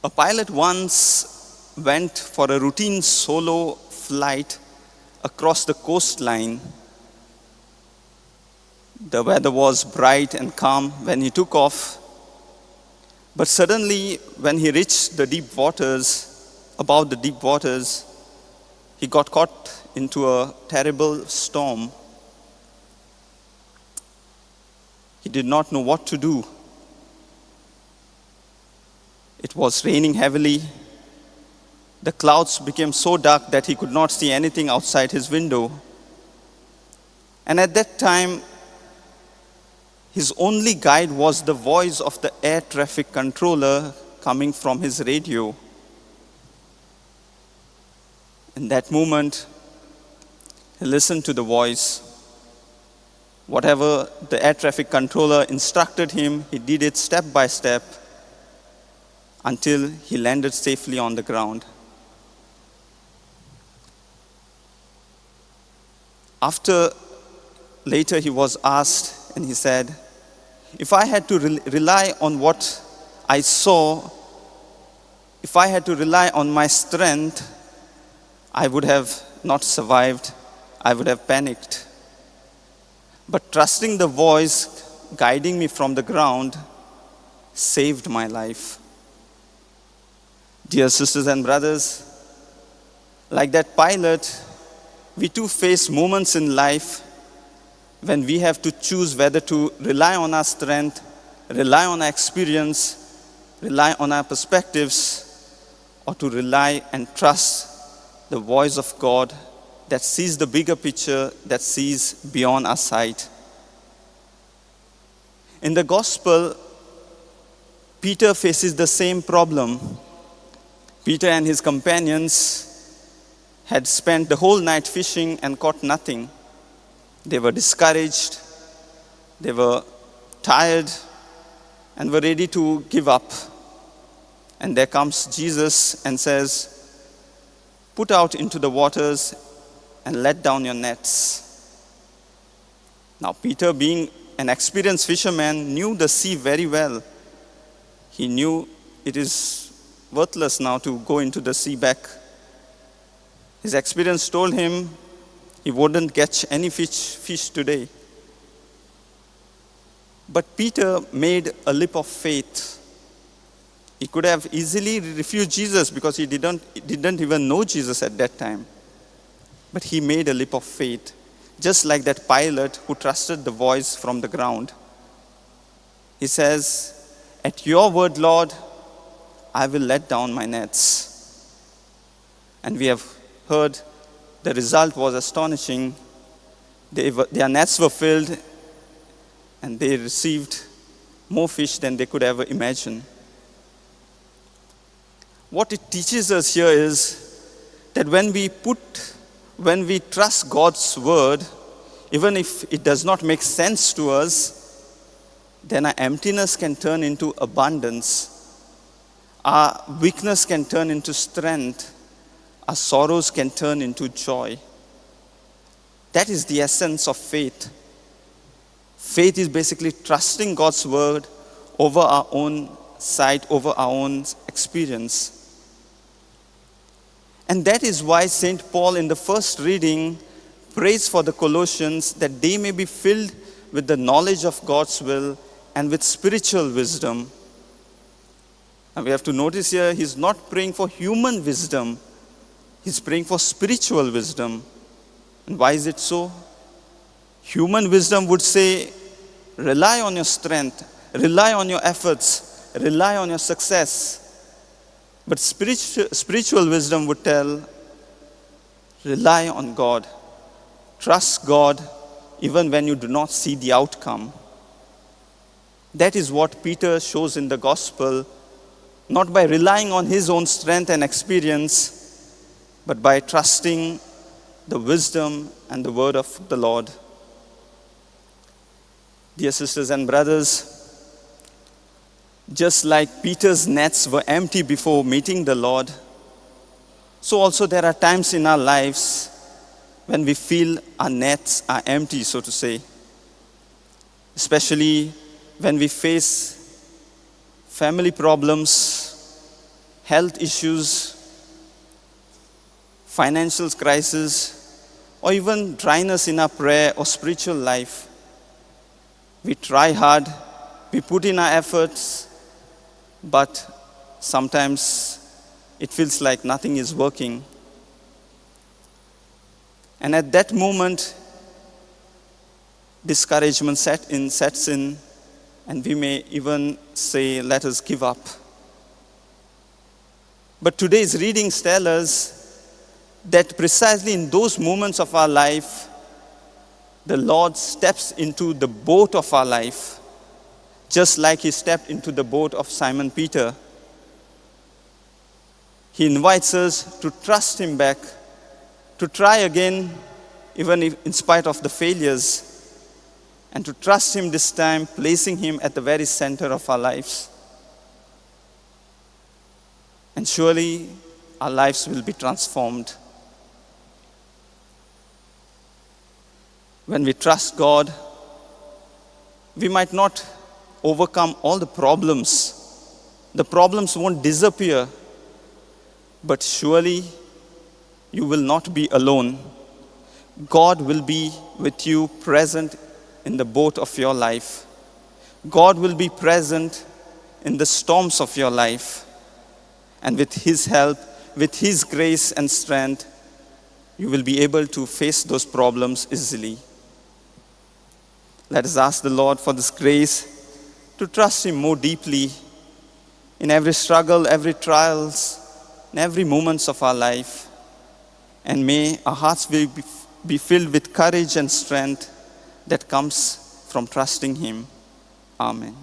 A pilot once went for a routine solo flight across the coastline. The weather was bright and calm when he took off, but suddenly when he reached the deep waters, above the deep waters, he got caught into a terrible storm. He did not know what to do. It was raining heavily. The clouds became so dark that he could not see anything outside his window. And at that time, his only guide was the voice of the air traffic controller coming from his radio. In that moment, he listened to the voice. Whatever the air traffic controller instructed him, he did it step by step until he landed safely on the ground. Later he was asked, and he said, if I had to rely on what I saw, if I had to rely on my strength, I would have not survived. I would have panicked. But trusting the voice guiding me from the ground saved my life. Dear sisters and brothers, like that pilot, we too face moments in life when we have to choose whether to rely on our strength, rely on our experience, rely on our perspectives, or to rely and trust the voice of God that sees the bigger picture, that sees beyond our sight. In the gospel, Peter faces the same problem. Peter and his companions had spent the whole night fishing and caught nothing. They were discouraged, they were tired, and were ready to give up. And there comes Jesus and says, "Put out into the waters and let down your nets." Now, Peter, being an experienced fisherman, knew the sea very well. He knew it is worthless now to go into the sea back. His experience told him he wouldn't catch any fish today. But Peter made a leap of faith. He could have easily refused Jesus because he didn't even know Jesus at that time. But he made a leap of faith, just like that pilot who trusted the voice from the ground. He says, "At your word, Lord, I will let down my nets." And we have heard the result was astonishing. Their nets were filled and they received more fish than they could ever imagine. What it teaches us here is that when we trust God's word, even if it does not make sense to us, then our emptiness can turn into abundance. Our weakness can turn into strength. Our sorrows can turn into joy. That is the essence of faith. Faith is basically trusting God's word over our own sight, over our own experience. And that is why St. Paul in the first reading prays for the Colossians that they may be filled with the knowledge of God's will and with spiritual wisdom. And we have to notice here, he's not praying for human wisdom. He's praying for spiritual wisdom. And why is it so? Human wisdom would say, rely on your strength, rely on your efforts, rely on your success. But spiritual wisdom would tell, rely on God. Trust God even when you do not see the outcome. That is what Peter shows in the gospel, not by relying on his own strength and experience, but by trusting the wisdom and the word of the Lord. Dear sisters and brothers, just like Peter's nets were empty before meeting the Lord, so also there are times in our lives when we feel our nets are empty, so to say. Especially when we face family problems, health issues, financial crisis, or even dryness in our prayer or spiritual life. We try hard, we put in our efforts, but sometimes it feels like nothing is working. And at that moment, discouragement sets in, and we may even say, let us give up. But today's readings tell us that precisely in those moments of our life, the Lord steps into the boat of our life, just like he stepped into the boat of Simon Peter. He invites us to trust him back, to try again, even if in spite of the failures, and to trust him this time, placing him at the very center of our lives. And surely our lives will be transformed. When we trust God, we might not overcome all the problems. The problems won't disappear, but surely you will not be alone. God will be with you, present in the boat of your life. God will be present in the storms of your life. And with his help, with his grace and strength, you will be able to face those problems easily. Let us ask the Lord for this grace to trust him more deeply in every struggle, every trials, in every moments of our life. And may our hearts be filled with courage and strength that comes from trusting him. Amen.